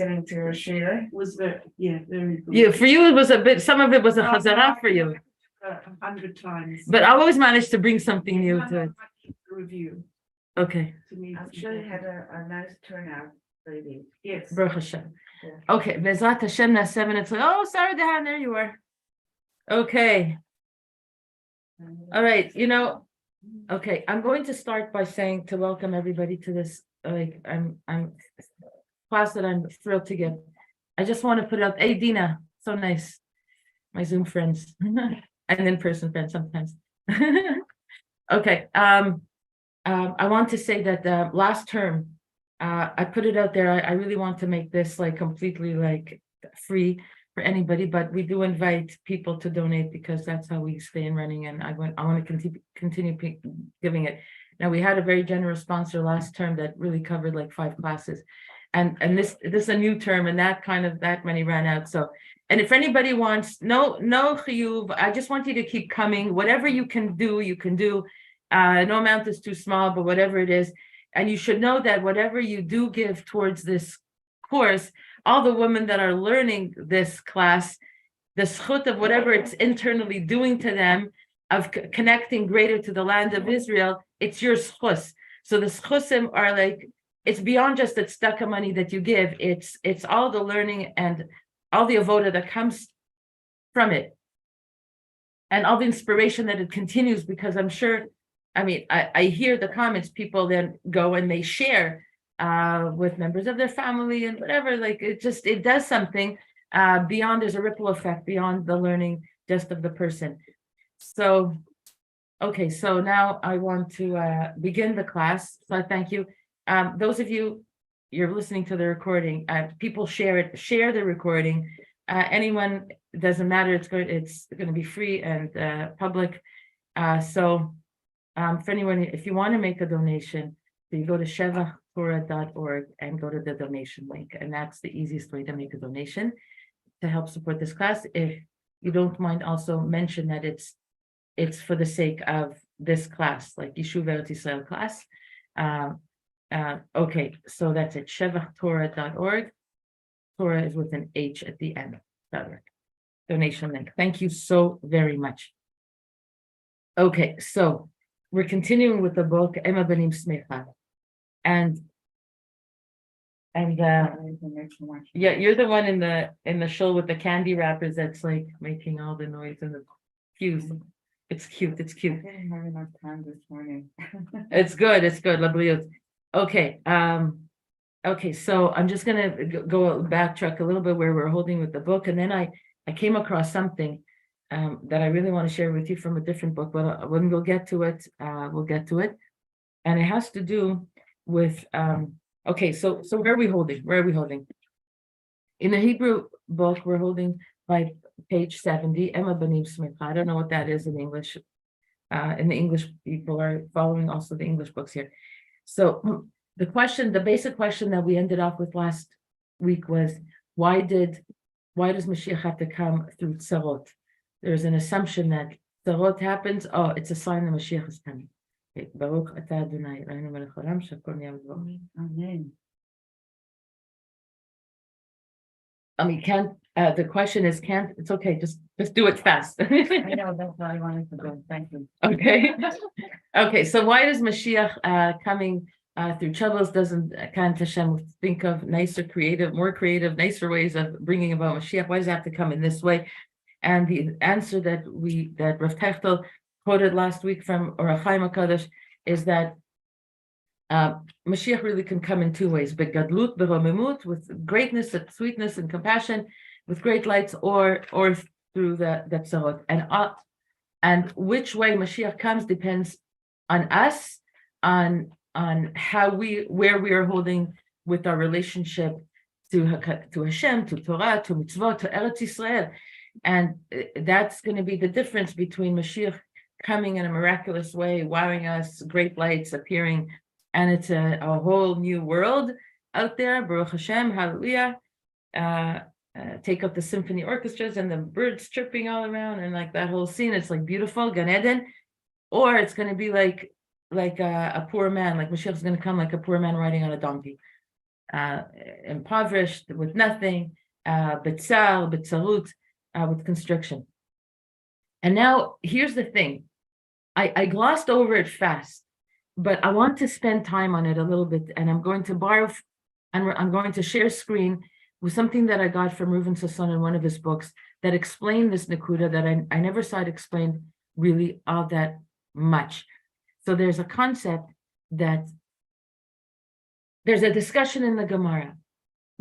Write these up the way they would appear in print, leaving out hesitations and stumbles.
listening to your share. It was very good. Yeah, for you it was a bit. Some of it was a chazara for you, 100 times. but I always managed to bring something new to it. Review. Okay, To me, I'm sure you had a nice turnout, lady. yes. Baruch Hashem. Yeah. Okay, Bezrat Hashem na 7 it's like, oh, Sarah Dehan, there you are. Okay, all right. Okay, I'm going to start by saying to welcome everybody to this. I'm class that I'm thrilled to give. I just want to put out, hey Dina, so nice, my Zoom friends and in-person friends sometimes. Okay, I want to say that last term, I put it out there. I really want to make this like completely like free for anybody, but we do invite people to donate because that's how we stay in running. And I want to continue giving it. Now we had a very generous sponsor last term that really covered like 5 classes, and this is a new term, and that money ran out. So, and if anybody wants, no chiyuv, I just want you to keep coming. Whatever you can do, you can do. No amount is too small, but whatever it is. And you should know that whatever you do give towards this course, all the women that are learning this class, the schut of whatever it's internally doing to them, of connecting greater to the land of Israel, it's your schus. So the schusim are like, it's beyond just the tzedakah money that you give. It's all the learning and all the avoda that comes from it. And all the inspiration that it continues, because I'm sure, I hear the comments, people then go and they share with members of their family and whatever, like it does something beyond, there's a ripple effect beyond the learning just of the person. So, okay, so now I want to begin the class. So I thank you. Those of you, you're listening to the recording, people share the recording. Anyone, doesn't matter, it's going to be free and public. So for anyone, if you want to make a donation, you go to shevachtorah.org and go to the donation link, and that's the easiest way to make a donation to help support this class. If you don't mind, also mention that it's for the sake of this class, like Yishuv Eretz Yisrael class. Okay, so that's it, shevachtorah.org. Torah is with an H at the end. Donation link. Thank you so very much. Okay, so we're continuing with the book Ema Banim Smecha, and yeah, you're the one in the shul with the candy wrappers that's like making all the noise and the cues. It's cute. I didn't have enough time this morning. It's good. Labriot. Okay. Okay. So I'm just gonna go backtrack a little bit where we're holding with the book, and then I came across something that I really want to share with you from a different book. But when we'll get to it, we'll get to it, and it has to do with okay. So where are we holding? In the Hebrew book, we're holding by page 70. Ema Banim Smecha. I don't know what that is in English. In the English, people are following also the English books here. So the basic question that we ended off with last week was, why does Mashiach have to come through tzarot? There's an assumption that tzarot happens. Oh, it's a sign that Mashiach is coming. Okay. Baruch atah Adonai Eloheinu melech haolam shehakol nהיה b'dvaro. Amen. The question is, it's okay, just do it fast. I know, that's what I wanted to do. Thank you. Okay. Okay, so why does Mashiach coming through troubles doesn't Hashem think of more creative, nicer ways of bringing about Mashiach? Why does it have to come in this way? And the answer that Rav Techtel quoted last week from Orach Chaim HaKadosh is that Mashiach really can come in 2 ways: begadlut, beromimut, with greatness and sweetness and compassion, with great lights, or through the tzarot. And which way Mashiach comes depends on us, on where we are holding with our relationship to Hashem, to Torah, to mitzvot, to Eretz Yisrael. And that's going to be the difference between Mashiach coming in a miraculous way, wowing us, great lights appearing, and it's a whole new world out there. Baruch Hashem, hallelujah. Take up the symphony orchestras and the birds chirping all around, and like that whole scene. It's like beautiful, Gan Eden. Or it's going to be like a poor man, like Mashiach is going to come like a poor man riding on a donkey. impoverished, with nothing, betzar, betzarut, with constriction. And now here's the thing. I glossed over it fast, but I want to spend time on it a little bit, and I'm going to borrow, and I'm going to share screen with something that I got from Reuven Sasson in one of his books that explained this Nakuda that I never saw it explained really all that much. So there's a concept that there's a discussion in the Gemara.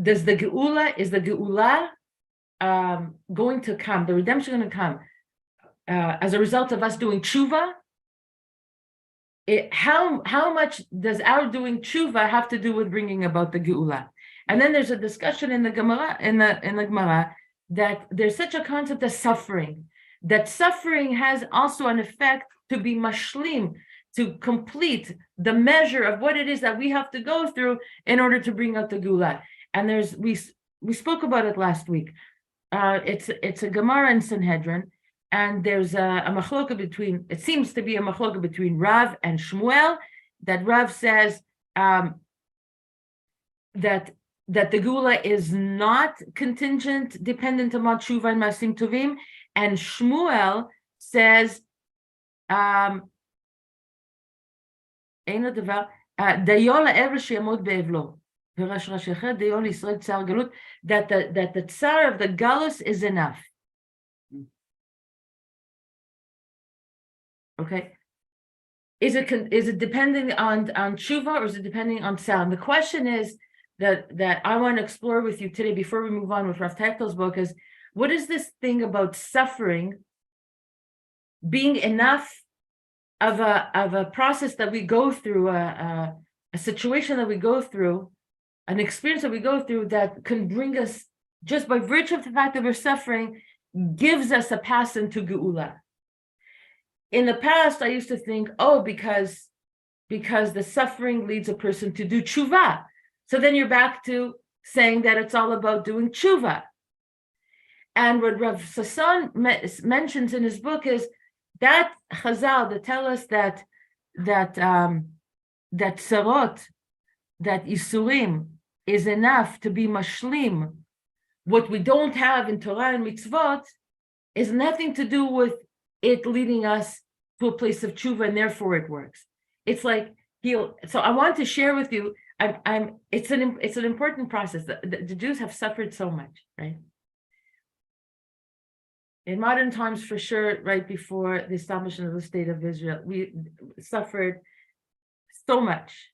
Is the Geula going to come, the redemption going to come as a result of us doing tshuva? How much does our doing tshuva have to do with bringing about the Geula? And then there's a discussion in the Gemara, in the Gemara, that there's such a concept as suffering, that suffering has also an effect to be mashlim, to complete the measure of what it is that we have to go through in order to bring out the Geula. And we spoke about it last week. It's a Gemara in Sanhedrin, and there's a machloka between, it seems to be a machloka between Rav and Shmuel, that Rav says that the Geula is not contingent, dependent on tshuva and masim tovim, and Shmuel says, that the tsar of the galus is enough. Okay, is it depending on tshuva, or is it depending on sound? The question is that I want to explore with you today before we move on with Rav Techtel's book is, what is this thing about suffering being enough of a process that we go through, a situation that we go through, an experience that we go through that can bring us, just by virtue of the fact that we're suffering, gives us a pass into Geula. In the past, I used to think, because the suffering leads a person to do tshuva. So then you're back to saying that it's all about doing tshuva. And what Rav Sasson mentions in his book is that Chazal that tell us that tzarot, that isurim is enough to be mashlim, what we don't have in Torah and mitzvot, is nothing to do with it leading us to a place of tshuva, and therefore it works. It's like so I want to share with you. It's an important process. The Jews have suffered so much, right? In modern times, for sure, right before the establishment of the state of Israel, we suffered so much.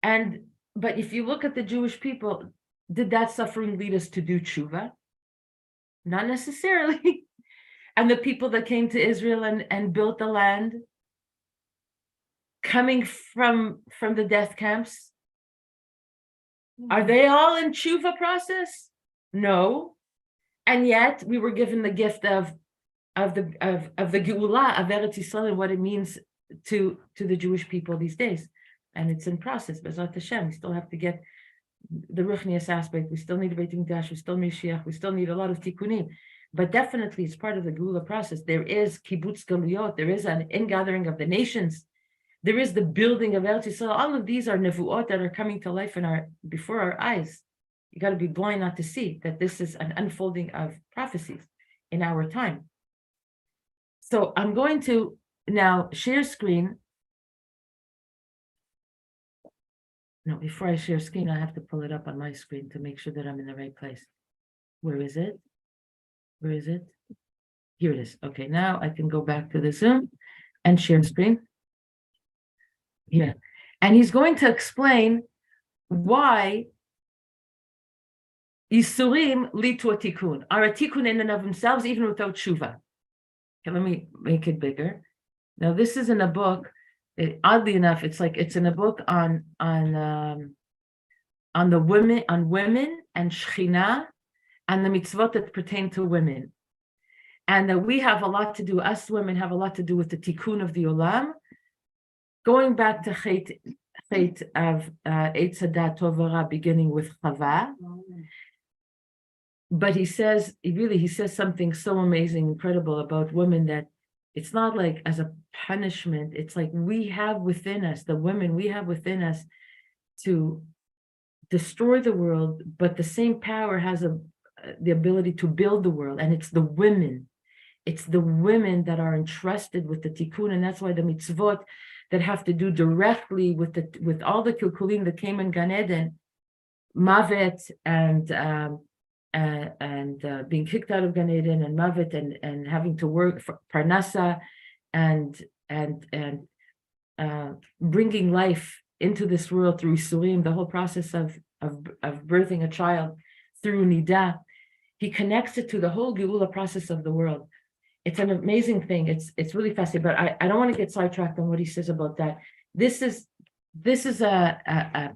But if you look at the Jewish people, did that suffering lead us to do tshuva? Not necessarily. And the people that came to Israel and built the land, coming from the death camps, are they all in tshuva process? No. And yet we were given the gift of the Geula of Eretz Yisrael and what it means to the Jewish people these days. And it's in process. B'ezrat Hashem, we still have to get the ruchnius aspect. We still need Beit Mikdash. We still need Mashiach. We still need a lot of tikkunim. But definitely, it's part of the Geula process. There is kibbutz galuyot. There is an ingathering of the nations. There is the building of Eretz Yisrael. All of these are nevuot that are coming to life before our eyes. You got to be blind not to see that this is an unfolding of prophecies in our time. So I'm going to now share screen. No, before I share screen, I have to pull it up on my screen to make sure that I'm in the right place. Where is it? Where is it? Here it is. Okay, now I can go back to the Zoom and share screen. Yeah. And he's going to explain why Yisurim lead to a tikkun, are a tikkun in and of themselves, even without tshuva. Okay, let me make it bigger. Now, this is in a book. Oddly enough, it's in a book on the women and Shechina and the mitzvot that pertain to women, and that we have a lot to do. Us women have a lot to do with the tikkun of the olam, going back to Chet of Eitz Hadat Tov V'Ra, beginning with Chava. But he says something so amazing, incredible about women, that it's not like as a punishment. It's like we have within us, the women, we have within us to destroy the world, but the same power has the ability to build the world, and it's the women. It's the women that are entrusted with the tikkun, and that's why the mitzvot that have to do directly with all the kilkulim that came in Gan Eden, mavet and being kicked out of Gan Eden, and mavet and having to work for parnasa, and bringing life into this world through Isurim, the whole process of birthing a child through Nida. He connects it to the whole Geula process of the world. It's an amazing thing. It's really fascinating, but I don't want to get sidetracked on what he says about that. This is a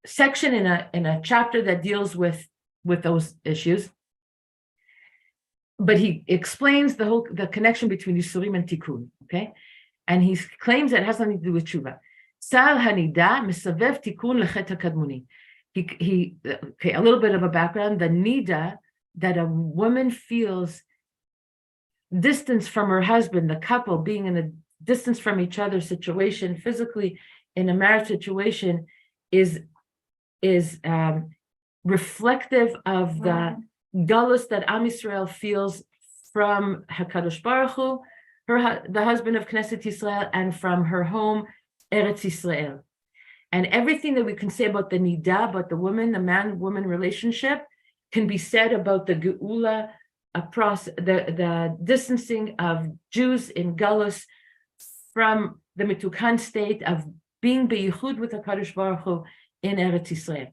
section in a chapter that deals with those issues. But he explains the connection between Yisurim and Tikkun, okay? And he claims that it has something to do with tshuva. Sar hanida mesavev tikkun lechet hakadmuni. Okay, a little bit of a background. The nida that a woman feels distance from her husband, the couple being in a distance from each other situation, physically in a marriage situation, is reflective of the galus that Am Yisrael feels from Hakadosh Baruch Hu, the husband of Knesset Yisrael, and from her home, Eretz Yisrael. And everything that we can say about the Nida, about the woman, the man-woman relationship, can be said about the Geula, the distancing of Jews in Galus from the Mitukan state of being beyichud with Hakadosh Baruch Hu in Eretz Yisrael.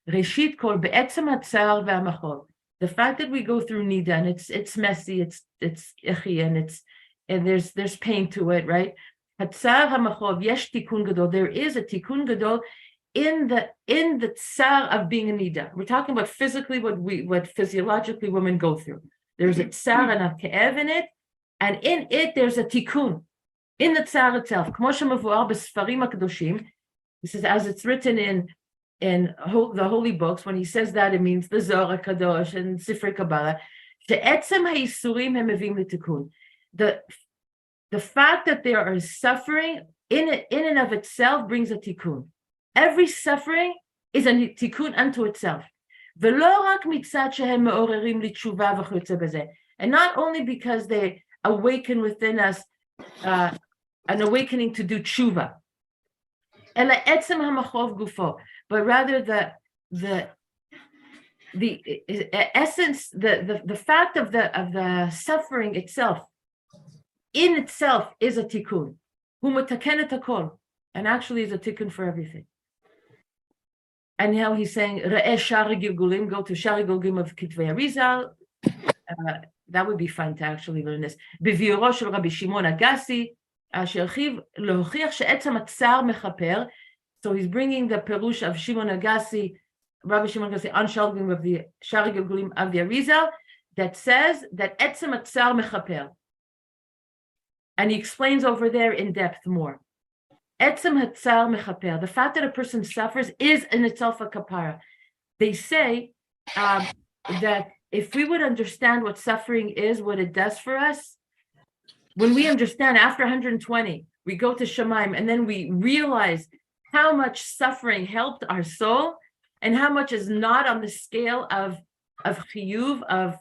Reshit kol be'etzem hatzar ve'amachol. The fact that we go through Nida, and it's messy, it's ichi, and there's pain to it, right? Hatzar hamachov yesh tikkun gadol. There is a tikkun gadol in the tsar of being a Nida. We're talking about physically what physiologically women go through. There's a tsar and a ke'ev in it, and in it there's a tikkun in the tsar itself. Kmo shemevuar b'sfarim hakadoshim. He says, as it's written in the holy books, when he says that, it means the Zohar Kadosh and Sifrei Kabbalah. She'etzem ha'isurim hemevim l'tikkun. The fact that there is suffering in and of itself brings a tikkun. Every suffering is a tikkun unto itself. V'lo rak mitzad shehem me'orerim l'tshuva v'chutze b'zeh. And not only because they awaken within us an awakening to do tshuva, ela etzem hamachov gufo, but rather the essence, the fact of the suffering itself, in itself, is a tikkun. Hu metaken et hakol, and actually is a tikkun for everything. And now he's saying, Re'eh shari gilgulim, go to shari gilgulim of Kitvei Arizal. That would be fun to actually learn this. B'viuro shel Rabbi Shimon Agassi, she'archiv lehochiach she'etzem hatzar mechaper. So he's bringing the perush of Shimon Agassi, Rabbi Shimon Agassi, on shari gilgulim of the Arizal, that says that etzem hatzar mechaper. And he explains over there in depth more. Etzem hatzar mechaper. The fact that a person suffers is in itself a kapara. They say that if we would understand what suffering is, what it does for us, when we understand after 120, we go to Shemaim, and then we realize how much suffering helped our soul, and how much is not on the scale of chiyuv,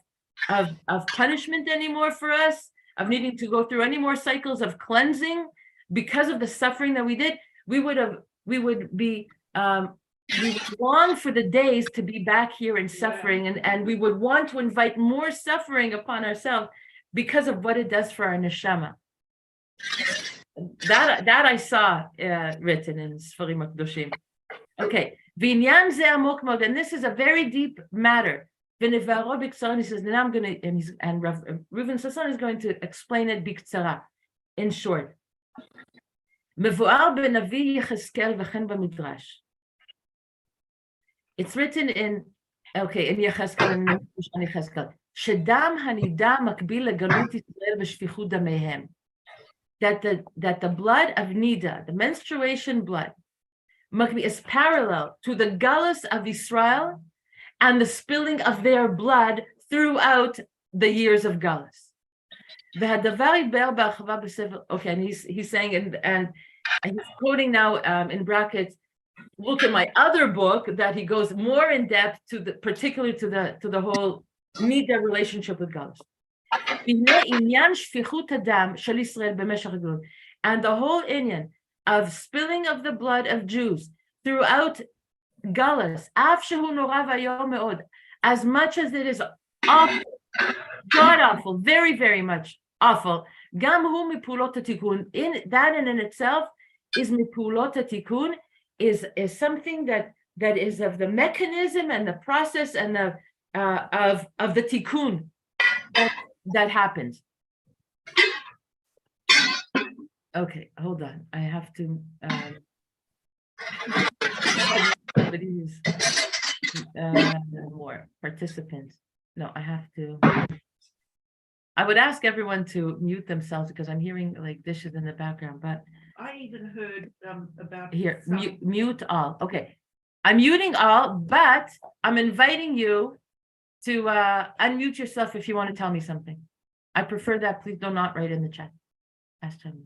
of punishment anymore for us, of needing to go through any more cycles of cleansing because of the suffering that we did. We would long for the days to be back here in suffering, and we would want to invite more suffering upon ourselves because of what it does for our neshama. That I saw written in Sfarim HaKadoshim. Okay, V'inyan ze amok mod, and this is a very deep matter. V'nevaro b'ktsara, he says, now I'm going to, and Reuven Sasson is going to explain it b'ktsara, in short. Mevuar b'navi Yecheskel v'chen b'midrash. It's written in Yecheskel, and Yecheskel. Shedam hanida makbil legalut Yisrael v'shfichut damehem. That the blood of Nida, the menstruation blood, is parallel to the galus of Israel and the spilling of their blood throughout the years of galus. Okay, and he's saying, and and he's quoting now in brackets, look at my other book that he goes more in depth to the particular to the whole Nida relationship with Galus. And the whole inyan of spilling of the blood of Jews throughout Galus, as much as it is awful, God awful, very, very much awful. In that in itself is mipulot tikun, is something that is of the mechanism and the process and the of the tikkun that happens. Okay, hold on. I have to somebody's more participants. No, I have to. I would ask everyone to mute themselves because I'm hearing like dishes in the background, but I even heard about. here, some- mute all. Okay. I'm muting all, but I'm inviting you to unmute yourself if you want to tell me something. I prefer that. Please do not write in the chat. Ask them.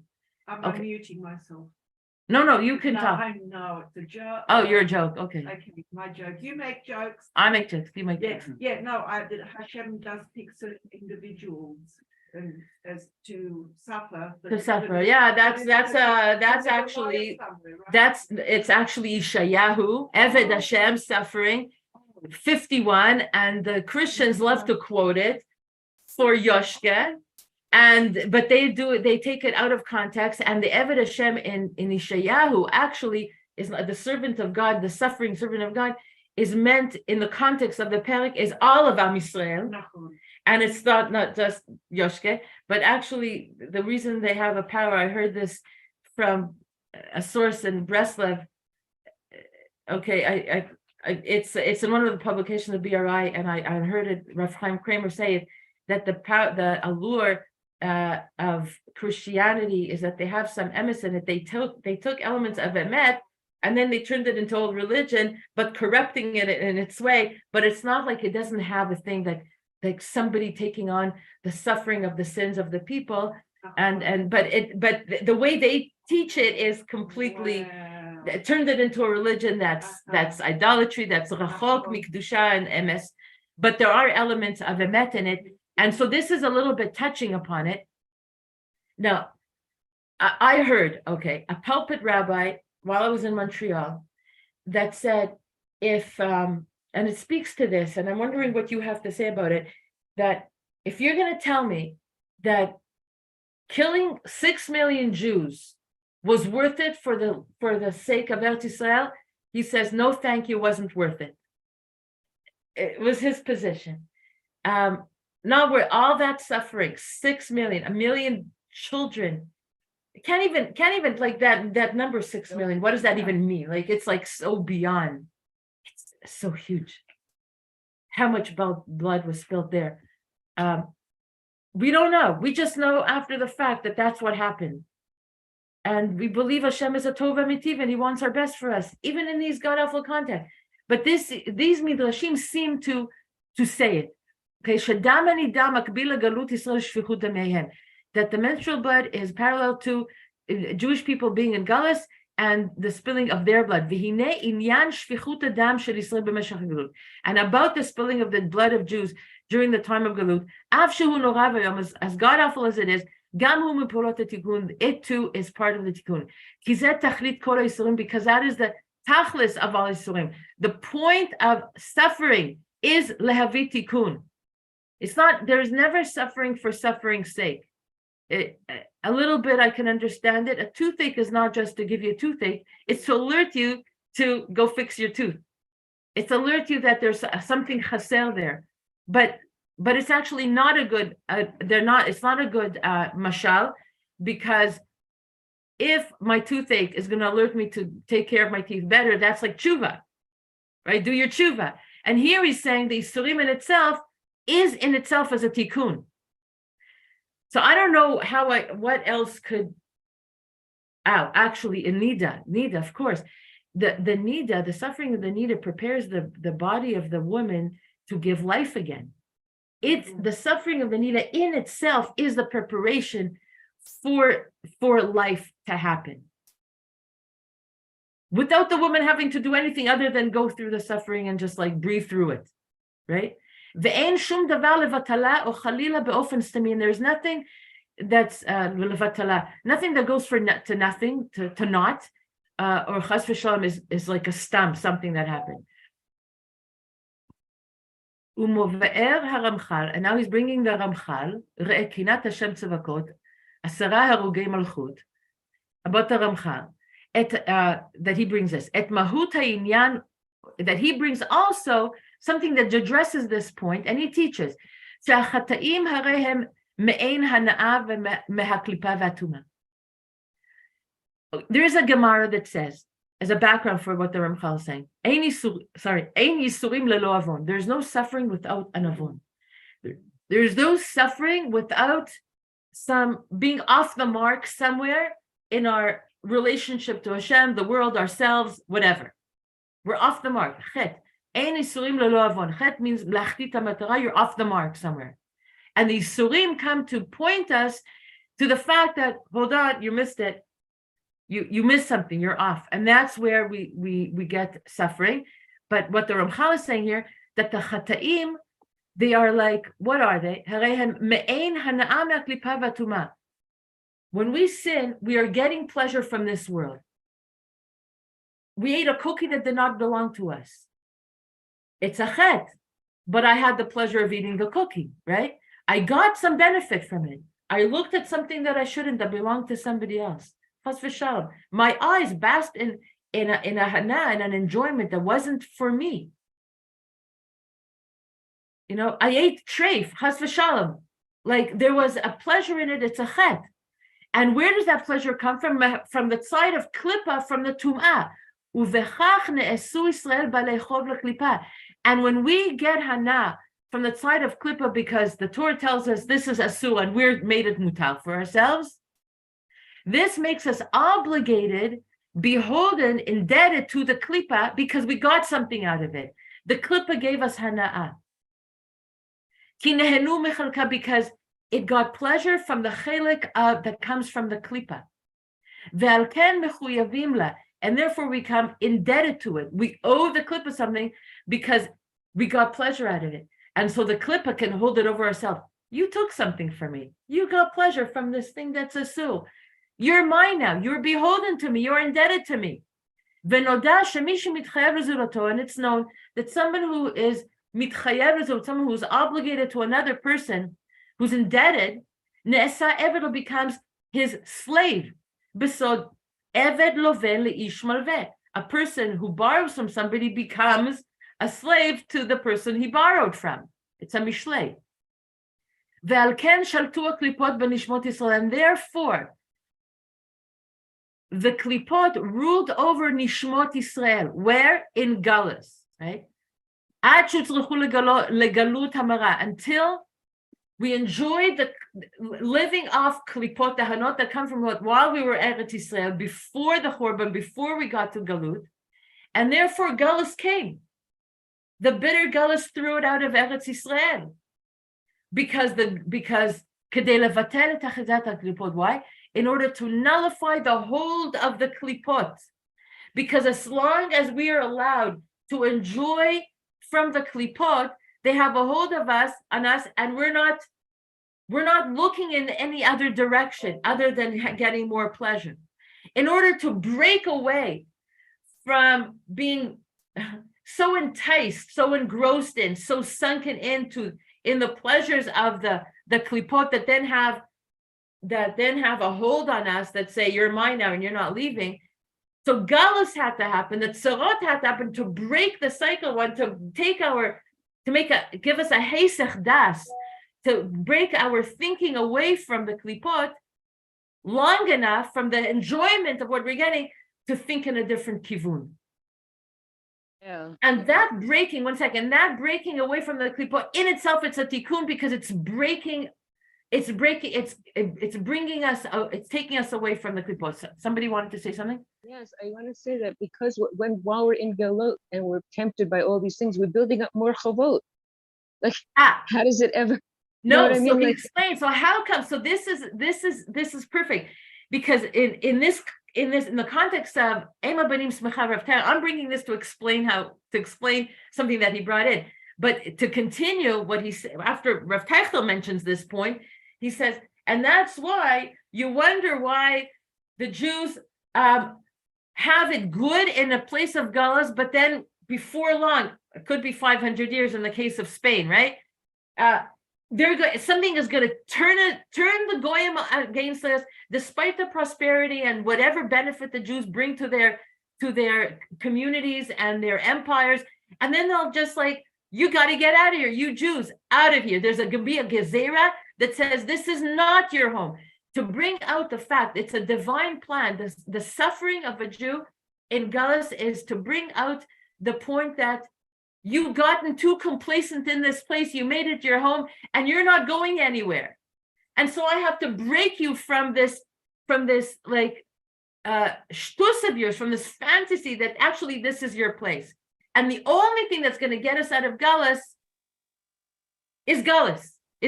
I'm Okay. unmuting myself. No, you can No, talk. I know, it's a joke. Oh, you're a joke. Okay. Okay, my joke. You make jokes. I make jokes. You make Yeah, jokes. no, Hashem does pick certain individuals and as to suffer. To suffer. Yeah, that's actually it's actually Yeshayahu, Eved Hashem suffering, 51, and the Christians love to quote it for Yoshke, but they take it out of context, and the Eved Hashem in Yeshayahu actually is the servant of God, the suffering servant of God, is meant in the context of the Perek is all of Am Yisrael. And it's not just Yoshke, but actually the reason they have a power, I heard this from a source in Breslev. Okay, it's in one of the publications of BRI, and I heard it, Rav Chaim Kramer say it, that the allure of Christianity is that they have some emes in it. They took elements of emet, and then they turned it into old religion, but corrupting it in its way. But it's not like it doesn't have a thing that like somebody taking on the suffering of the sins of the people, but the way they teach it is completely turned it into a religion that's idolatry, that's rachok mikdusha and emes, but there are elements of emet in it, and so this is a little bit touching upon it. Now, I heard a pulpit rabbi while I was in Montreal that said if and it speaks to this, and I'm wondering what you have to say about it, that if you're going to tell me that killing 6 million Jews was worth it for the sake of Eretz Yisrael, he says, no, thank you, wasn't worth it. It was his position. Now we're all that suffering, 6 million, 1 million children, can't even like that number 6 million. What does that even mean? Like, it's like so beyond. It's so huge. How much blood was spilled there? We don't know. We just know after the fact that that's what happened. And we believe Hashem is a tov amitiv, and He wants our best for us, even in these god-awful contexts. But these midrashim seem to say it. Okay, that the menstrual blood is parallel to Jewish people being in galus and the spilling of their blood. And about the spilling of the blood of Jews during the time of Galut, as god awful as it is, it too is part of the tikkun. Because that is the tachlis of all Yisurim. The point of suffering is lehavit tikkun. It's not, there is never suffering for suffering's sake. A little bit I can understand it. A toothache is not just to give you a toothache, it's to alert you to go fix your tooth. It's to alert you that there's something chaser there. But it's actually not a good, it's not a good mashal, because if my toothache is going to alert me to take care of my teeth better, that's like tshuva, right? Do your tshuva. And here he's saying the Yisurim in itself is in itself as a tikkun. So I don't know what else could, actually in Nida, of course, the Nida, the suffering of the Nida prepares the body of the woman to give life again. It's the suffering of the Nida in itself is the preparation for life to happen. without the woman having to do anything other than go through the suffering and just like breathe through it, right? There's nothing that's nothing that goes to nothing, to not, or chas v'shalom is like a stamp, something that happened. And now he's bringing the Ramchal, Re'ekinat Hashem Tzavakot, Asara Harugei Malchut, about the Ramchal, that he brings us, Et Mahut HaInyan, that he brings also something that addresses this point, and he teaches, She'achata'im harehem me'ein hana'a ve'mehaklipa v'atuma. There is a Gemara that says, as a background for what the Ramchal is saying, Ein yisurim lelo avon. There's no suffering without an avon. There's no suffering without some being off the mark somewhere in our relationship to Hashem, the world, ourselves, whatever. We're off the mark. Chet. Ein yisurim lelo avon. Chet means lachtit hamatara, you're off the mark somewhere. And the yisurim come to point us to the fact that, hold on, you missed it. You miss something, you're off. And that's where we get suffering. But what the Ramchal is saying here, that the Chata'im, they are like, what are they? When we sin, we are getting pleasure from this world. We ate a cookie that did not belong to us. It's a chet, but I had the pleasure of eating the cookie, right? I got some benefit from it. I looked at something that I shouldn't, that belonged to somebody else. My eyes basked in a hana and an enjoyment that wasn't for me. You know, I ate treif, chas v'shalom. Like there was a pleasure in it, it's a chet. And where does that pleasure come from? From the side of klippa, from the tum'ah. Uvechach ne'esu Yisrael balei chov l'klippa. And when we get hana from the side of klippa, because the Torah tells us this is asu and we're made it mutal for ourselves, this makes us obligated, beholden, indebted to the klippa because we got something out of it. The klippa gave us hana'ah. Ki nehenu mechalka, because it got pleasure from the chelik that comes from the klippa. Ve'al ken mechuyavim la, and therefore we become indebted to it. We owe the klippa something because we got pleasure out of it. And so the klippa can hold it over ourselves. You took something from me. You got pleasure from this thing that's asu. You're mine now. You're beholden to me. You're indebted to me. And it's known that someone who is mitchayev, someone who is obligated to another person, who's indebted, ne'esa eved becomes his slave. Besod eved loveh leish malveh. A person who borrows from somebody becomes a slave to the person he borrowed from. It's a mishlei. Ve'al ken shaltu haklipot b'nishmot Yisrael, and therefore the klipot ruled over nishmot Yisrael. Where? In Galus, right? Until we enjoyed the living off klipot, the hanot that come from what while we were Eretz Yisrael, before the Chorban, before we got to Galut, and therefore Galus came. The bitter Galus threw it out of Eretz Yisrael because kedei levatel et achizat haklipot. Why? In order to nullify the hold of the klipot. Because as long as we are allowed to enjoy from the klipot, they have a hold of us, on us, and we're not looking in any other direction other than getting more pleasure. In order to break away from being so enticed, so engrossed in, so sunken in the pleasures of the klipot that then have a hold on us that say, you're mine now and you're not leaving. So galus had to happen, that tzarot had to happen to break the cycle, give us a heisech das, to break our thinking away from the klipot long enough from the enjoyment of what we're getting to think in a different kivun. Yeah. And that breaking away from the klipot in itself, it's a tikkun because it's taking us away from the klipot. Somebody wanted to say something? Yes, I want to say that because while we're in Geula and we're tempted by all these things, we're building up more chavot. Like, how does it ever? No, so he explains. So how come? So this is perfect because in this in the context of Ema Banim Smecha Rav Teichel, I'm bringing this to explain something that he brought in. But to continue what he said, after Rav Teichel mentions this point, he says, and that's why you wonder why the Jews have it good in a place of Gullahs, but then before long, it could be 500 years in the case of Spain, right? Something is going to turn the Goyim against us, despite the prosperity and whatever benefit the Jews bring to their communities and their empires, and then they'll just like, you got to get out of here, you Jews, out of here. There's going to be a gezerah that says this is not your home. To bring out the fact, it's a divine plan. The suffering of a Jew in Gullahs is to bring out the point that you've gotten too complacent in this place, you made it your home, and you're not going anywhere. And so I have to break you from this like shtus of yours, from this fantasy that actually this is your place. And the only thing that's going to get us out of Gullahs is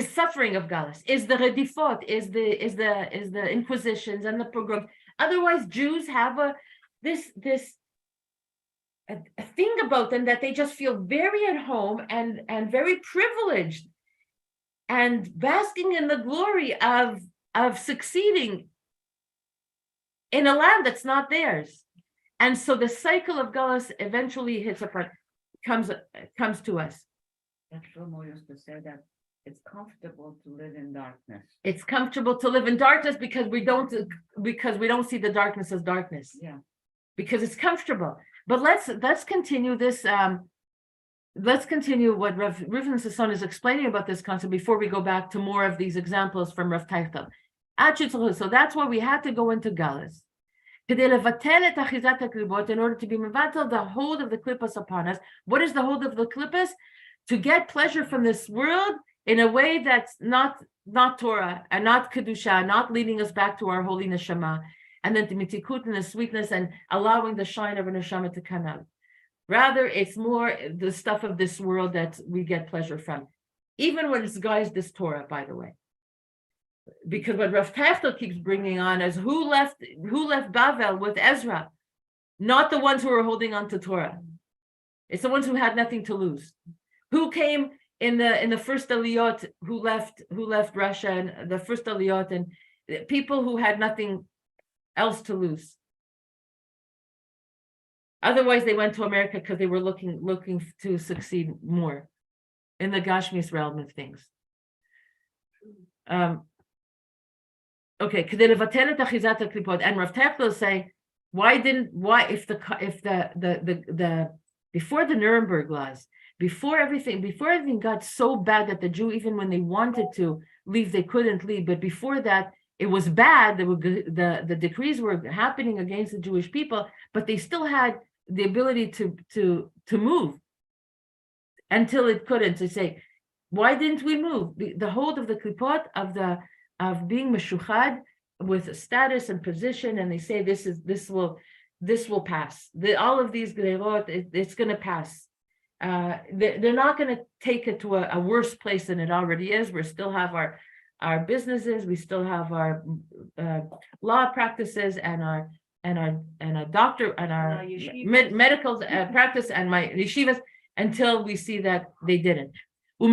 suffering of Gullahs, is the redifot, is the inquisitions and the pogroms. Otherwise, Jews have a thing about them that they just feel very at home and very privileged and basking in the glory of succeeding in a land that's not theirs. And so the cycle of Gullahs eventually comes to us. Reb Shlomo used to say that it's comfortable to live in darkness. It's comfortable to live in darkness because we don't see the darkness as darkness. Yeah. Because it's comfortable. But let's continue this. Let's continue what Rav Reuven Sasson is explaining about this concept before we go back to more of these examples from Rav Teichel. So that's why we had to go into Gullahs. In order to be mevatel the hold of the klippas upon us. What is the hold of the klippas? To get pleasure from this world in a way that's not Torah and not kedusha, not leading us back to our holy neshama, and then the mitikut and the sweetness and allowing the shine of a neshama to come out. Rather, it's more the stuff of this world that we get pleasure from, even when it's guised as Torah, by the way. Because what Rav Teichel keeps bringing on is who left Bavel with Ezra, not the ones who were holding on to Torah. It's the ones who had nothing to lose. Who came in the first aliyot, who left Russia, and the first aliyot, and people who had nothing else to lose. Otherwise, they went to America because they were looking to succeed more in the Gashmis realm of things. Okay, and Rav Teichel is saying, if the before the Nuremberg laws, before everything got so bad that the Jew, even when they wanted to leave, they couldn't leave. But before that, it was bad. The decrees were happening against the Jewish people, but they still had the ability to move until it couldn't. To say, why didn't we move? The hold of the klipot of being meshuchad with status and position, and they say this will pass. All of these gleirot, it's going to pass. They're not going to take it to a worse place than it already is. We still have our businesses, we still have our law practices and our doctor and our medical practice and my yeshivas until we see that they didn't. The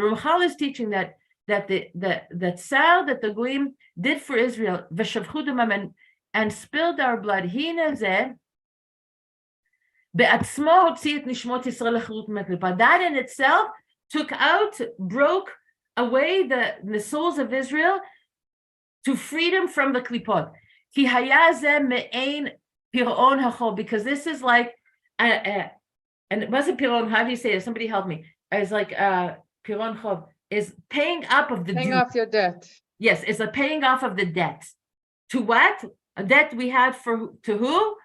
Ramchal is teaching that the tsar that the goyim did for Israel and spilled our blood. That in itself broke away the souls of Israel to freedom from the klipot. Because this is like, and it wasn't piron. How do you say it? Somebody help me. It's like piron chov is paying up of the paying off your debt. Yes, it's a paying off of the debt. To what? A debt we had to who?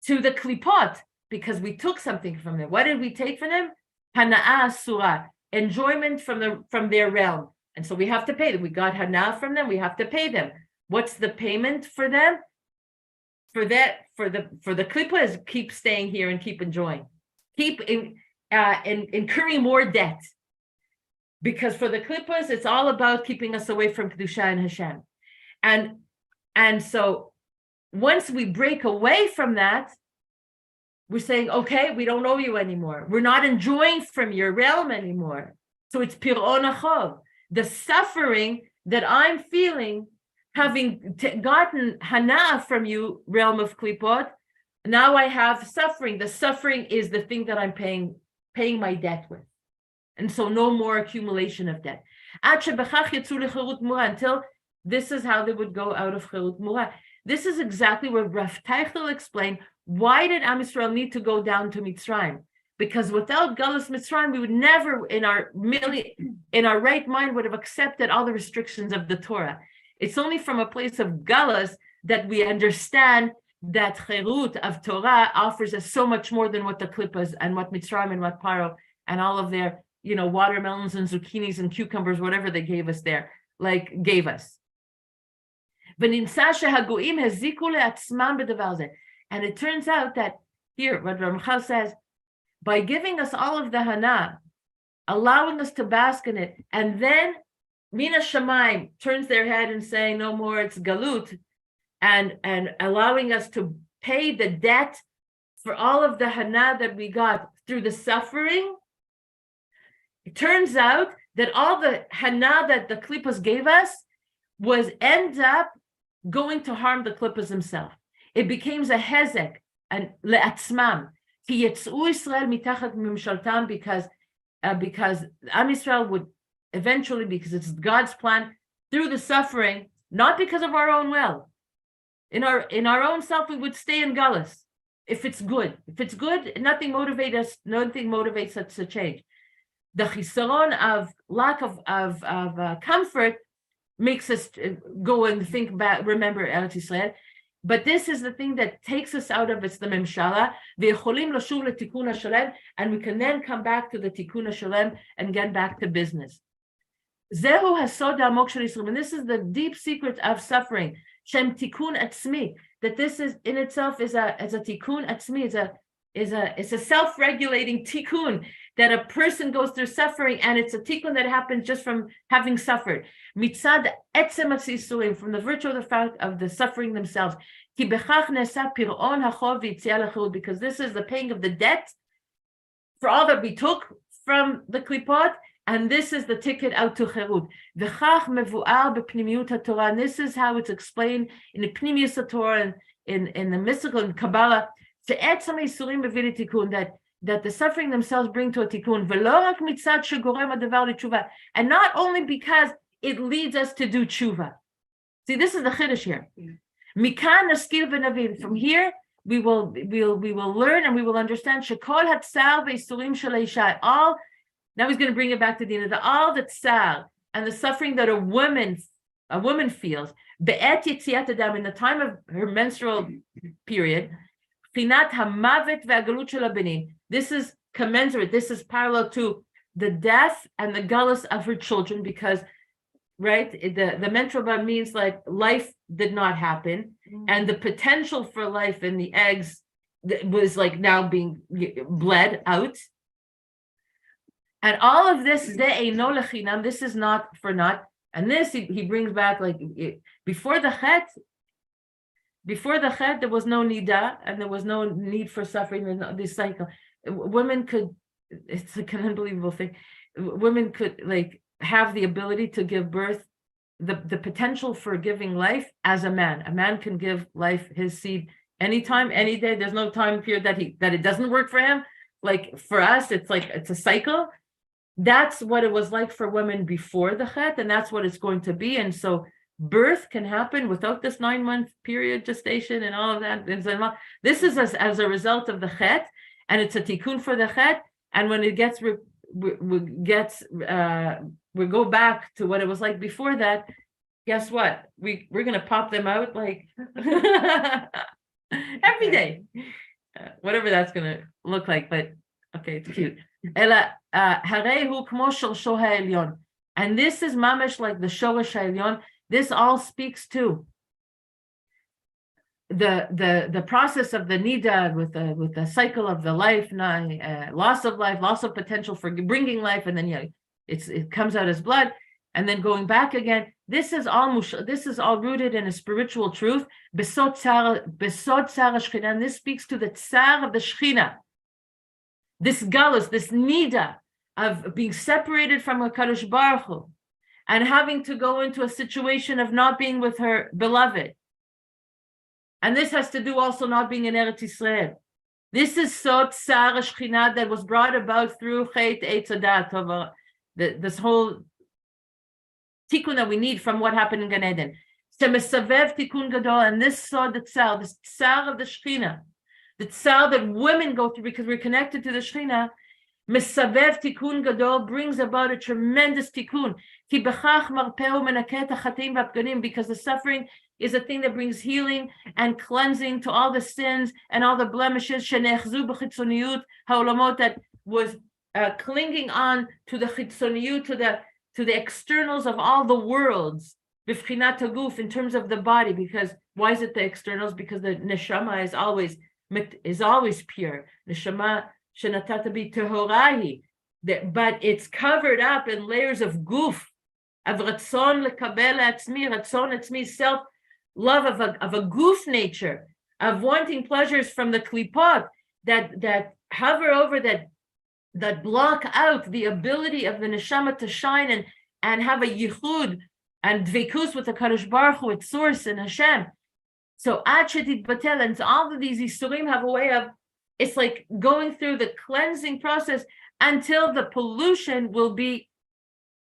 To the klipot, because we took something from them. What did we take from them? Hana'ah surah, enjoyment from their realm. And so we have to pay them. We got hana'ah from them, we have to pay them. What's the payment for them? For the klipot is keep staying here and keep enjoying. Keep incurring more debt. Because for the klippas, it's all about keeping us away from Kedusha and Hashem. And so once we break away from that, we're saying, okay, we don't know you anymore. We're not enjoying from your realm anymore. So it's pir'on achov, the suffering that I'm feeling, having gotten hana from you, realm of klipot. Now I have suffering. The suffering is the thing that I'm paying my debt with. And so no more accumulation of debt. Until this is how they would go out of chirut mura. This is exactly where Rav Teichel explained, why did Am Yisrael need to go down to Mitzrayim? Because without Galus Mitzrayim, we would never, in our right mind, would have accepted all the restrictions of the Torah. It's only from a place of Galus that we understand that Cherut of Torah offers us so much more than what the Klippas and what Mitzrayim and what Paro and all of their, watermelons and zucchinis and cucumbers, whatever they gave us there, gave us. And it turns out that here, what Ramchal says, by giving us all of the Hana, allowing us to bask in it, and then Mina Shamayim turns their head and saying, no more, it's Galut, and allowing us to pay the debt for all of the Hana that we got through the suffering. It turns out that all the Hana that the Klippas gave us ends up going to harm the Klippas himself. It becomes a hezek and le'atzmam. Ki yetz'u Yisrael mitachat mimshaltam, because Am Yisrael would eventually, because it's God's plan, through the suffering, not because of our own will. In our own self, we would stay in Galus if it's good. If it's good, nothing motivates us to change. The chisaron of lack of comfort makes us go and think back, remember Eretz Yisrael. But this is the thing that takes us out of it's the memshala, and we can then come back to the tikkun shalem and get back to business. Zehu hasod ha'amok shel Yisrael, and this is the deep secret of suffering. Shem tikkun atzmi, that this is in itself is a tikkun atzmi, it's a self-regulating tikkun, that a person goes through suffering, and it's a tikkun that happens just from having suffered. Mitzad etzem hatzisurim, from the virtue of the fact of the suffering themselves. Ki bechach nesa pir'on hachov v'yitziah lechirut, because this is the paying of the debt for all that we took from the klipot, and this is the ticket out to chirut. V'chach mevu'ar b'pnimiyut haTorah, and this is how it's explained in the pnimiyus haTorah and in the mystical and Kabbalah. She'etzem haisurim b'vili tikkun, that the suffering themselves bring to a tikkun, and not only because it leads us to do tshuva. See, this is the chiddush here. Mikan naskil v'navil. From here, we will learn and we will understand shekol hatzar ve'isurim shel isha. All, now he's going to bring it back to Dina. All the tzar and the suffering that a woman feels be'et yetziat adam, in the time of her menstrual period. This is commensurate. This is parallel to the death and the galus of her children, because, right, the menstrual blood means life did not happen, and the potential for life in the eggs was now being bled out. And all of this, this is not for naught. And this he brings back before the chet. Before the chet, there was no nida, and there was no need for suffering. There's no, this cycle. Women could, it's an unbelievable thing. Women could have the ability to give birth, the potential for giving life as a man. A man can give life, his seed, anytime, any day. There's no time period that it doesn't work for him. For us, it's a cycle. That's what it was like for women before the chet, and that's what it's going to be. And so birth can happen without this 9-month period gestation and all of that. This is as a result of the chet, and it's a tikkun for the chet. And when it gets we go back to what it was like before that. Guess what? We're gonna pop them out every day, whatever that's gonna look like. But okay, it's cute. And this is mamash like the shoresh ha'elyon. This all speaks to the process of the nida with the cycle of the life, loss of life, loss of potential for bringing life, and then it comes out as blood. and then going back again. This is all rooted in a spiritual truth. Besod tsar Shechina, and this speaks to the tsar of the Shechina. This galus, this nida of being separated from HaKadosh Baruch Hu, and having to go into a situation of not being with her beloved. And this has to do also not being in Eretz Yisrael. This is Sod Tsar Shechina that was brought about through Chet Eitz Hadat, this whole tikkun that we need from what happened in Gan Eden. Semesavev tikkun gadol, and this Sod Tsar, this Tsar of the Shechina, the Tsar that women go through because we're connected to the Shechina, Mesavev tikkun gadol brings about a tremendous tikkun. Because the suffering is a thing that brings healing and cleansing to all the sins and all the blemishes that was clinging on to the chitzoniyut, to the externals of all the worlds, in terms of the body. Because why is it the externals? Because the neshama is always pure. Neshama shenatata bi tehorahi, but it's covered up in layers of guf, of ratzon lekabel atzmi, ratzon atzmi, self love of a goof nature, of wanting pleasures from the klipot that hover over, that block out the ability of the neshama to shine and have a yichud and dvekus with the Kadosh Baruch Hu, its source in Hashem. So ad shetit batel, and all of these isurim have a way of, it's like going through the cleansing process until the pollution will be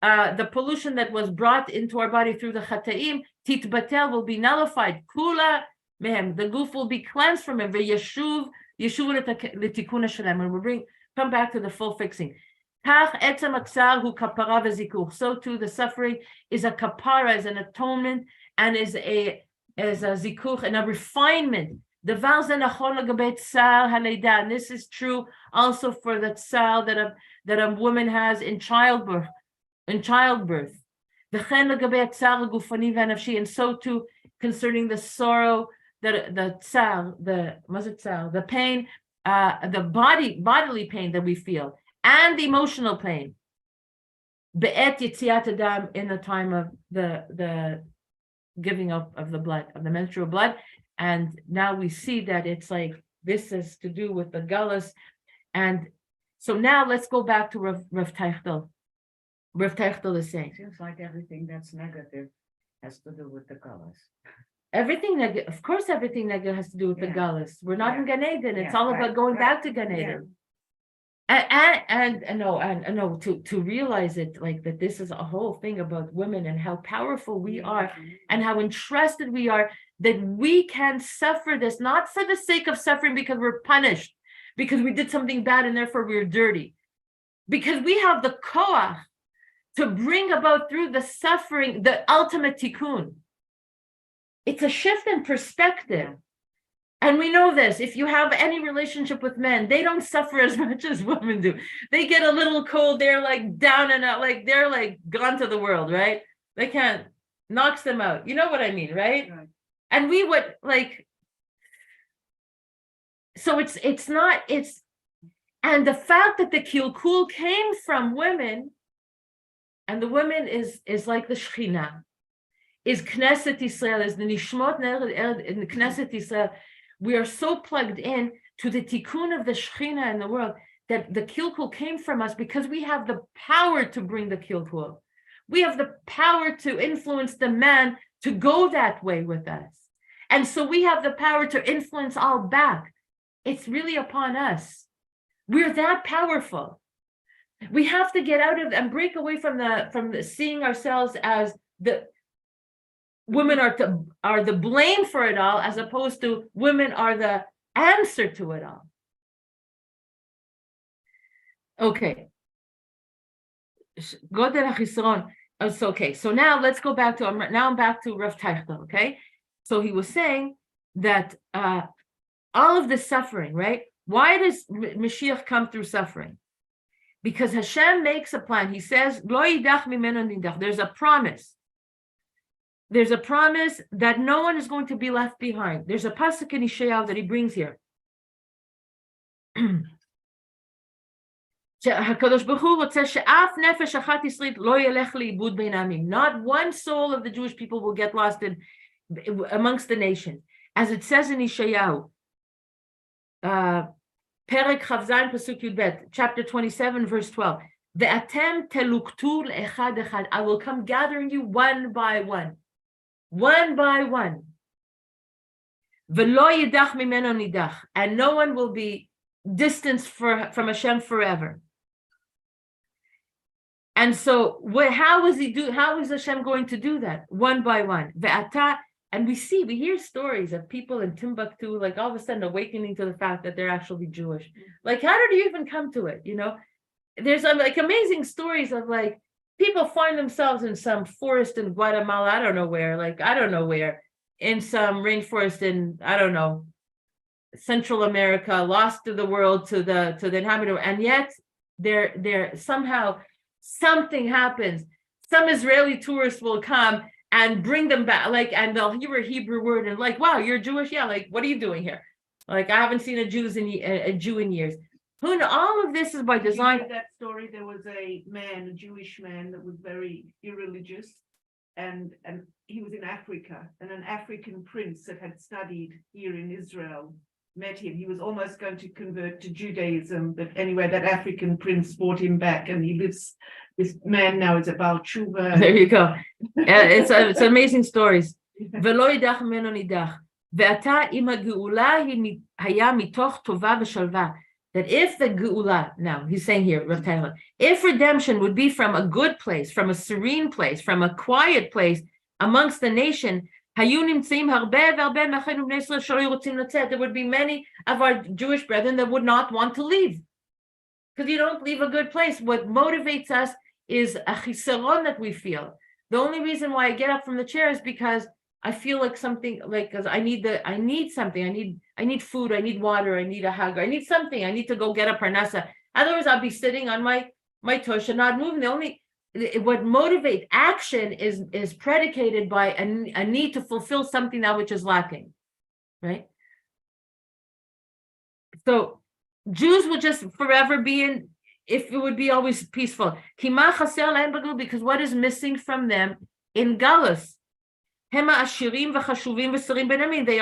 the pollution that was brought into our body through the chataim, titbatel, will be nullified. Kula mehem, the goof will be cleansed from him. Yishuv l'tikuna shalem, and we'll come back to the full fixing. Kach etzem aksar hu kapara v'zikuch. So too, the suffering is a kapara, is an atonement, and is a zikuch, and a refinement. The and this is true also for the tsar that a woman has in childbirth. And so too concerning the sorrow, the pain, the bodily pain that we feel, and the emotional pain. In the time of the giving up of the blood, of the menstrual blood. And now we see that it's like this is to do with the gullus. And so now let's go back to Rav Teichel. Rav Teichel is saying, seems like everything that's negative has to do with the gullus. Everything negative, of course, everything negative has to do with the gullus. We're not in Gan Eden. It's all about going back to Gan Eden. And to realize it, like that this is a whole thing about women and how powerful we are and how entrusted we are, that we can suffer this, not for the sake of suffering because we're punished, because we did something bad and therefore we're dirty, because we have the koach to bring about through the suffering the ultimate tikkun. It's a shift in perspective. And we know this, if you have any relationship with men, they don't suffer as much as women do. They get a little cold, they're like down and out, like they're like gone to the world, right? They can't, knocks them out. You know what I mean, right? And we would like, so it's and the fact that the kilkul came from women, and the women is like the Shechina, is Knesset Yisrael, is the Nishmot in the Knesset Yisrael. We are so plugged in to the tikkun of the Shechina in the world that the kilkul came from us because we have the power to bring the kilkul. We have the power to influence the man to go that way with us. And so we have the power to influence all back. It's really upon us. We're that powerful. We have to get out of and break away from the seeing ourselves as the women are the blame for it all, as opposed to women are the answer to it all. Okay. Okay, so now let's go back to, I'm back to Rav Teichel, okay? So he was saying that all of the suffering, right? Why does Mashiach come through suffering? Because Hashem makes a plan. He says, there's a promise. There's a promise that no one is going to be left behind. There's a pasuk in Yeshayahu that he brings here. שהקדוש ברוך הוא רוצה שאף נפש אחת ישראלית לא ילך לאיבוד בין העמים. Not one soul of the Jewish people will get lost amongst the nations. As it says in Yeshayahu, פרק כ"ז פסוק י"ב, chapter 27 verse 12, ואתם תלוקטו לאחד אחד, I will come gathering you one by one, one by one. ולא יידח ממנו נידח, and no one will be distanced from Hashem forever. And so how is Hashem going to do that? One by one. And we hear stories of people in Timbuktu, like all of a sudden awakening to the fact that they're actually Jewish. Like, how did you even come to it? You know, there's like amazing stories of like people find themselves in some forest in Guatemala, I don't know where, in some rainforest in, I don't know, Central America, lost to the world, to the inhabitant, and yet they're somehow something happens. Some Israeli tourists will come and bring them back, like, and they'll hear a Hebrew word and like, wow, you're Jewish? Yeah, like, what are you doing here? Like, I haven't seen a Jew in years. Who know, all of this is by design. You heard that story, there was a Jewish man that was very irreligious, and he was in Africa, and an African prince that had studied here in Israel met him. He was almost going to convert to Judaism, but anyway, that African prince brought him back, and this man now is about tshuva. There you go. It's amazing stories. ולא יידח ממנו נידח. ועתה אם הגאולה היה מתוך טובה ושלווה. That if the Geula, now he's saying here, Rav Taylor, if redemption would be from a good place, from a serene place, from a quiet place amongst the nation, there would be many of our Jewish brethren that would not want to leave. Because you don't leave a good place. What motivates us is a chisaron that we feel. The only reason why I get up from the chair is because I feel like something, like, because I need something. I need food. I need water. I need a hug. I need something. I need to go get a parnasa. Otherwise, I'll be sitting on my tush and not moving. What motivates action is predicated by a need to fulfill something that which is lacking, right? So Jews will just forever be in, if it would be always peaceful. Because what is missing from them in Galus? They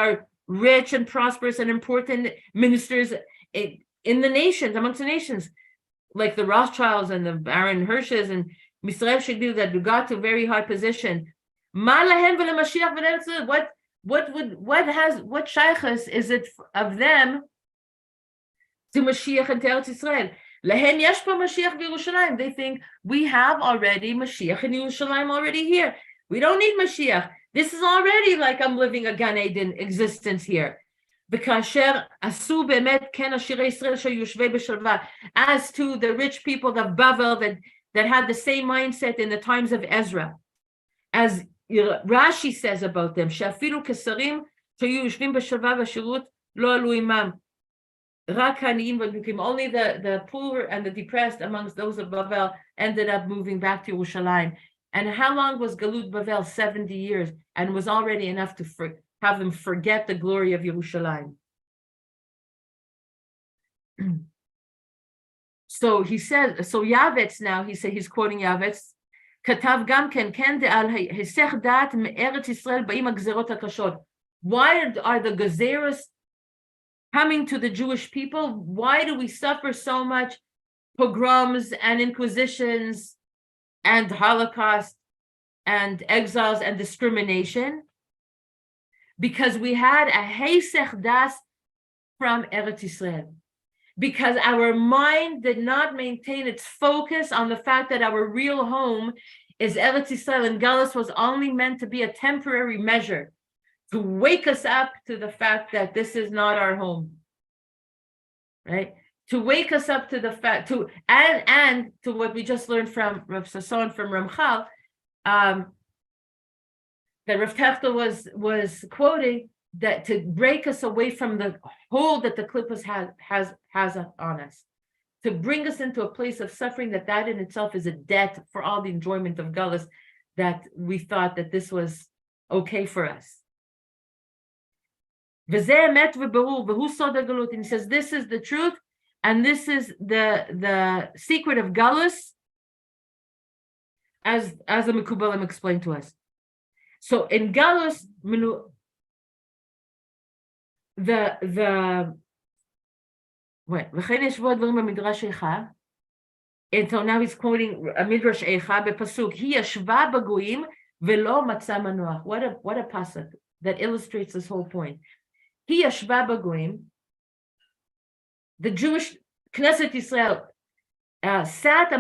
are rich and prosperous and important ministers in the nations, amongst the nations, like the Rothschilds and the Baron Hirsches and Yisrael Shigdil that got to a very high position. What shaykhs is it of them to Mashiach and to Eretz Yisrael? They think we have already Mashiach and Yerushalayim already here. We don't need Mashiach. This is already like I'm living a Gan Eden existence here. As to the rich people of Bavel that had the same mindset in the times of Ezra. As Rashi says about them, only the poor and the depressed amongst those of Bavel ended up moving back to Yerushalayim. And how long was Galut Bavel? 70 years, and was already enough to have them forget the glory of Yerushalayim. So he says, so Yavetz now, he's quoting Yavetz, Katav gam ken de'al hesech dat me'eretz Yisrael ba'im ha'gzerot ha'kashot. Why are the gezeros coming to the Jewish people? Why do we suffer so much pogroms and inquisitions and Holocaust and exiles and discrimination? Because we had a hesech das from Eretz Yisrael. Because our mind did not maintain its focus on the fact that our real home is Eretz Yisrael, and Galus was only meant to be a temporary measure to wake us up to the fact that this is not our home, right? To wake us up to the fact, and to what we just learned from Rav Sasson, from Ramchal, that Rav Tefta was quoting, that to break us away from the hold that the klippas has on us, to bring us into a place of suffering that in itself is a debt for all the enjoyment of Galus, that we thought that this was okay for us. And he says, this is the truth, And this is the secret of Galus, as the Mekubalim explained to us. So in Galus, and so now he's quoting a Midrash Eicha bepasuk. He yashva bagoyim velo matza manoach. What a pasuk that illustrates this whole point. He yashva bagoyim. The Jewish Knesset Yisrael sat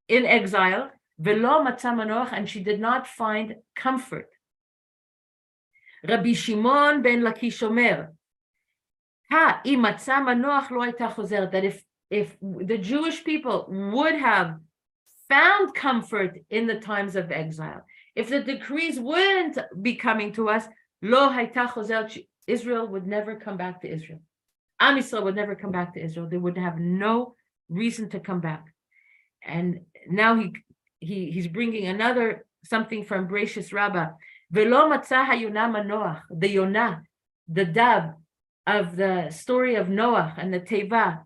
in exile velo matza manoach, and she did not find comfort. Rabbi Shimon ben Lakish Omer, ha im matza manoach lo hayta chozeret, that if the Jewish people would have found comfort in the times of exile, if the decrees wouldn't be coming to us, lo hayta chozeret, Israel would never come back to Israel. Am Yisrael would never come back to Israel. They would have no reason to come back. And now he's bringing another something from Bereshis Rabbah. Velo matzah hayonah manoach, the Yonah, the dove of the story of Noah and the Teva.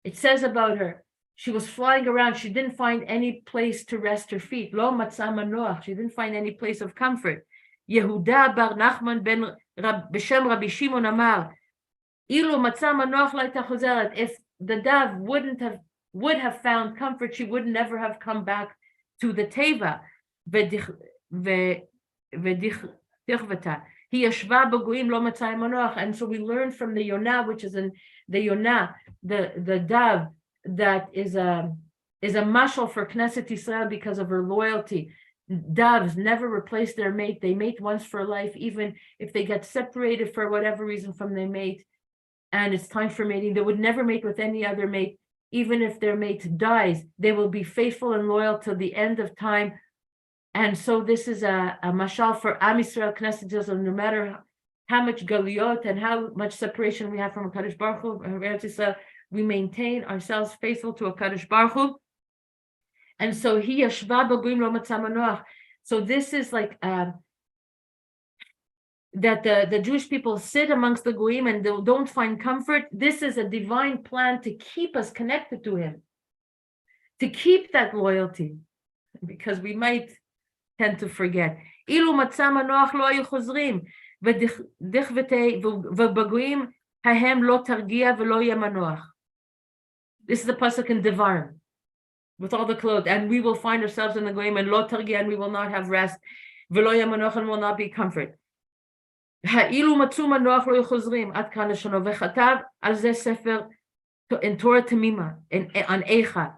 It says about her, she was flying around. She didn't find any place to rest her feet. Lo matzah manoach. She didn't find any place of comfort. Yehuda bar Nachman ben B'Shem Rabbi Shimon Amar, ilu matzah manoach lo hayta chozeret. If the dove would have found comfort, she would never have come back to the Teva. He yashva b'goyim lo matzah manoach. And so we learn from the Yonah, which is in the Yonah, the dove that is a mashal for Knesset Yisrael because of her loyalty. Doves never replace their mate. They mate once for life, even if they get separated for whatever reason from their mate, and it's time for mating. They would never mate with any other mate. Even if their mate dies, they will be faithful and loyal till the end of time. And so this is a mashal for Am Yisrael, Knesset Yisrael, no matter how much galiyot and how much separation we have from HaKadosh Baruch Hu, Eretz Yisrael, we maintain ourselves faithful to HaKadosh Baruch Hu. And so he yashva b'goyim lo matzah manoach. So this is like that the Jewish people sit amongst the goyim and they don't find comfort. This is a divine plan to keep us connected to him, to keep that loyalty, because we might tend to forget. Ilu matzah manoach lo hayu chozrim v'b'goyim hahem lo targia v'lo yeh manoach. This is the pasuk in Devarim, with all the clothes, and we will find ourselves in the goyim and lo targia, and we will not have rest, v'lo yeh manoach, and will not be comfort. Ha'ilu matzu manoach lo hayu chozrim ad kan leshono v'chatav al zeh sefer in Torah Temima on Eicha.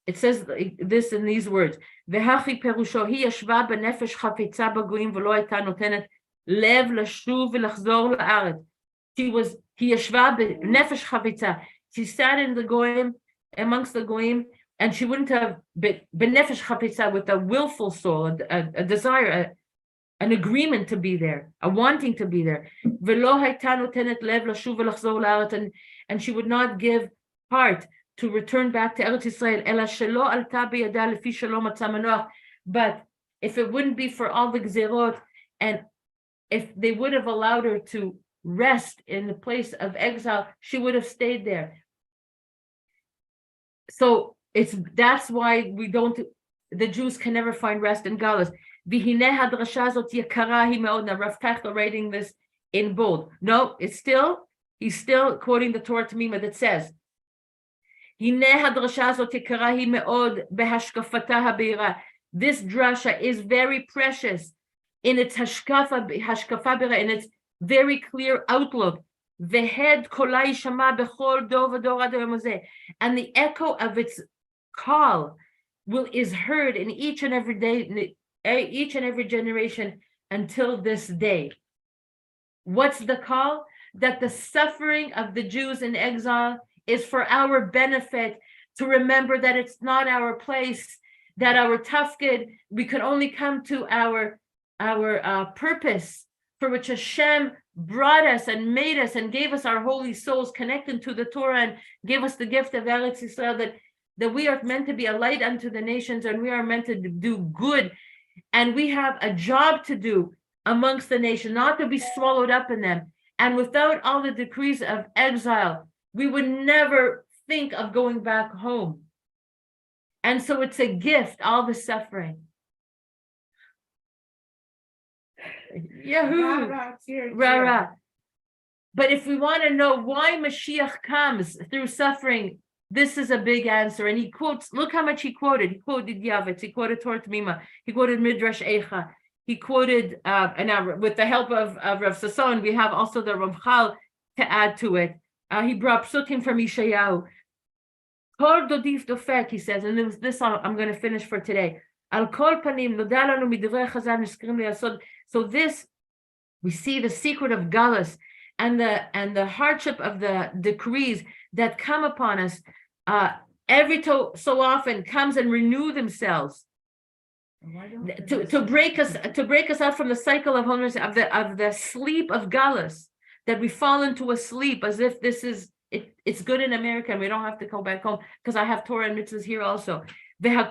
It says this in these words: V'hachi perusho hi yashva b'nefesh chafetza b'goyim v'lo hayta notenet lev lashuv v'lachzor la'aretz. He yashva b'nefesh chafetza. She sat in the goyim, amongst the goyim, and she wouldn't have b'nefesh chafetza, with a willful soul, a desire, an agreement to be there, a wanting to be there. V'lo hayta notenet lev lashuv v'lachzor la'aretz, and she would not give heart to return back to Eretz Yisrael. Ela shelo alta biyada lefi shelo matzah manoach. But if it wouldn't be for all the gzerot, and if they would have allowed her to rest in the place of exile, she would have stayed there. So that's why the Jews can never find rest in Galus. V'hineh hadrasha zot yakara hi me'od. Now Rav Tachla writing this in bold. No, he's still quoting the Torah Temima that says, this drasha is very precious in its hashkafa, in its very clear outlook. And the echo of its call is heard in each and every day, each and every generation until this day. What's the call? That the suffering of the Jews in exile is for our benefit, to remember that it's not our place, that our tafkid, we could only come to our purpose for which Hashem brought us and made us and gave us our holy souls connected to the Torah and gave us the gift of Eretz Yisrael, that we are meant to be a light unto the nations and we are meant to do good. And we have a job to do amongst the nation, not to be swallowed up in them. And without all the decrees of exile, we would never think of going back home. And so it's a gift, all the suffering. Yahoo! Rah. But if we want to know why Mashiach comes through suffering, this is a big answer. And he quotes, look how much he quoted. He quoted Yavetz, he quoted Torah Tmima, he quoted Midrash Eicha, he quoted, and now with the help of Rav Sasson, we have also the Ramchal to add to it. He brought psukim from Yeshayahu. Kol dodif dofek, he says, and this I'm going to finish for today. Al kol panim noda lanu midivrei chazal neskrim liyasod. So this, we see the secret of galus and the hardship of the decrees that come upon us every so often comes and renew themselves to break us out from the cycle of homelessness, of the sleep of galus, that we fall into a sleep as if this is it's good in America and we don't have to go back home because I have Torah and mitzvahs here also. Now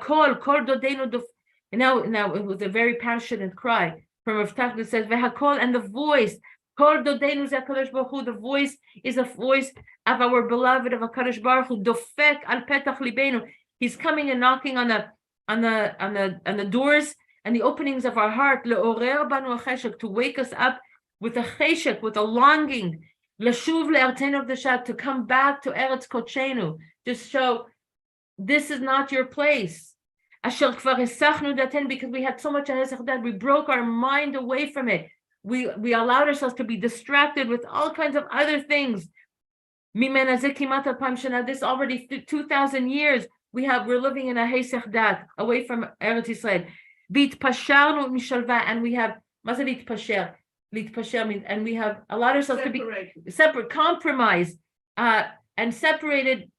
it was a very passionate cry from Rav Tach that says v'hakol, and the voice kol dodenu ze HaKadosh Baruch Hu, the voice is a voice of our beloved of HaKadosh Baruch Hu, dofek al petach libenu. He's coming and knocking on the doors and the openings of our heart, le'orer banu cheshek, to wake us up with a cheshek, with a longing, l'shuv le'artenu v'dashat, to come back to Eretz Kochenu, just show this is not your place. Asher kvar hesachnu daten, because we had so much hesach dat, we broke our mind away from it. We allowed ourselves to be distracted with all kinds of other things. This already 2,000 years we're living in a hesach dat, away from Eretz Yisrael. And we have and we have allowed ourselves to be separate, compromised, and separated.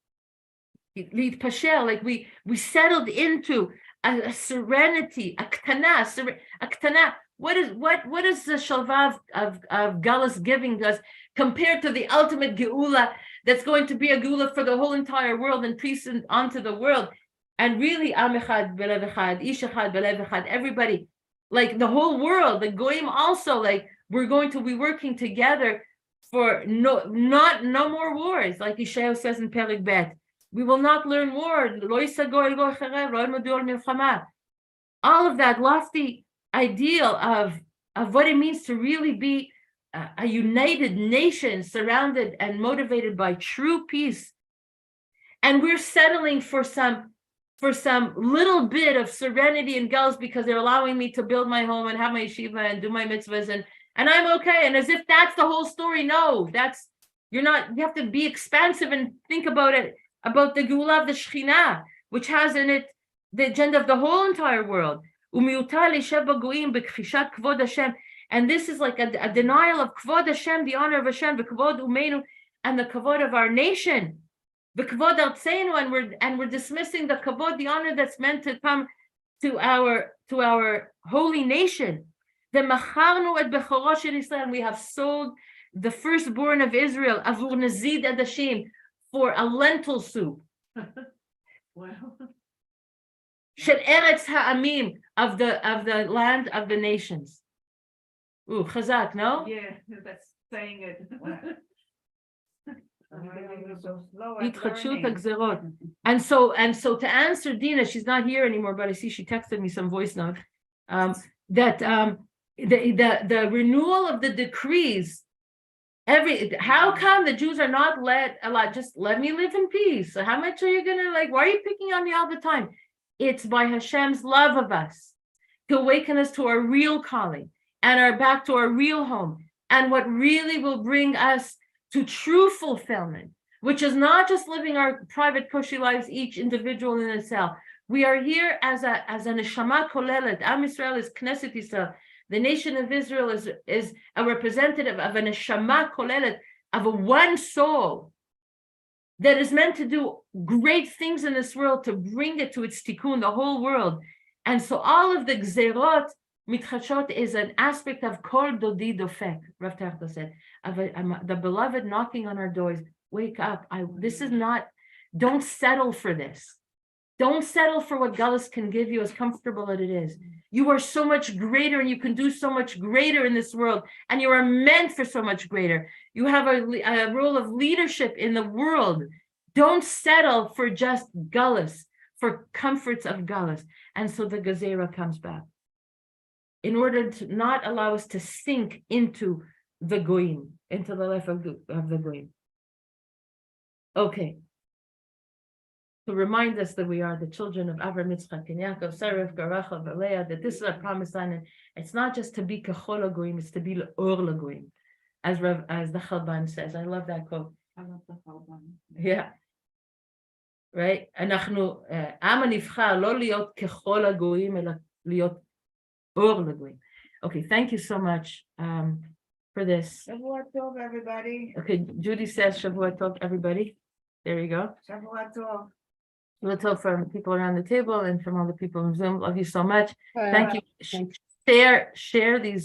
Like we settled into a serenity, a ktana. What is the shalva of galus giving us compared to the ultimate geula that's going to be a geula for the whole entire world and peace onto the world? And really, am echad belev echad, ish echad belev echad, everybody, like the whole world, the goyim also, like we're going to be working together for no more wars, like Yeshayahu says in Perik Bet. We will not learn war. All of that lofty ideal of what it means to really be a united nation surrounded and motivated by true peace. And we're settling for some little bit of serenity and galus because they're allowing me to build my home and have my yeshiva and do my mitzvahs and I'm okay. And as if that's the whole story. No, you have to be expansive and think about it. About the Geula of the Shekhinah, which has in it the agenda of the whole entire world. And this is like a denial of Kvod Hashem, the honor of Hashem, Kvod Umeinu, and the Kvod of our nation. Kvod Artzeinu, and we're dismissing the Kvod, the honor that's meant to come to our holy nation. And we have sold the firstborn of Israel, Avur Nazid Adashim, for a lentil soup. Wow. Shel Eretz Ha'amim, of the land of the nations. Ooh, chazak, no? Yeah, that's saying it. And so to answer Dina, she's not here anymore, but I see she texted me some voice note. That the renewal of the decrees. How come the Jews are not just let me live in peace? So how much are you gonna why are you picking on me all the time? It's by Hashem's love of us to awaken us to our real calling and back to our real home, and what really will bring us to true fulfillment, which is not just living our private kosher lives, each individual in itself. We are here as a neshama kolelet. Am Yisrael is Knesset Yisrael. The nation of Israel is a representative of a neshama kolelet, of a one soul that is meant to do great things in this world, to bring it to its tikkun, the whole world. And so all of the gzerot mitchashot is an aspect of kol dodi dofek, Rav Tachta said, of the beloved knocking on our doors. Wake up. This is not, don't settle for this. Don't settle for what Galus can give you, as comfortable as it is. You are so much greater, and you can do so much greater in this world, and you are meant for so much greater. You have a role of leadership in the world. Don't settle for just Galus, for comforts of Galus. And so the Gezerah comes back, in order to not allow us to sink into the Goyim, into the life of the Goyim. Okay. To remind us that we are the children of Avraham, Yitzchak, and Yaakov, Sarah, Rachel, and Leah, that this is our promised land, and it's not just to be kechol hagoyim, it's to be leor lagoyim, as the Chalban says. I love that quote. I love the Chalban. Yeah. Right? אנחנו עם הנבחר, לא להיות ככל הגויים, אלא להיות אור לגויים. Okay, thank you so much for this. Shavua Tov, everybody. Okay, Judy says Shavua Tov, everybody. There you go. Shavua Tov. Shavua Tov from people around the table and from all the people in Zoom. Love you so much. Bye. Thank you. Share these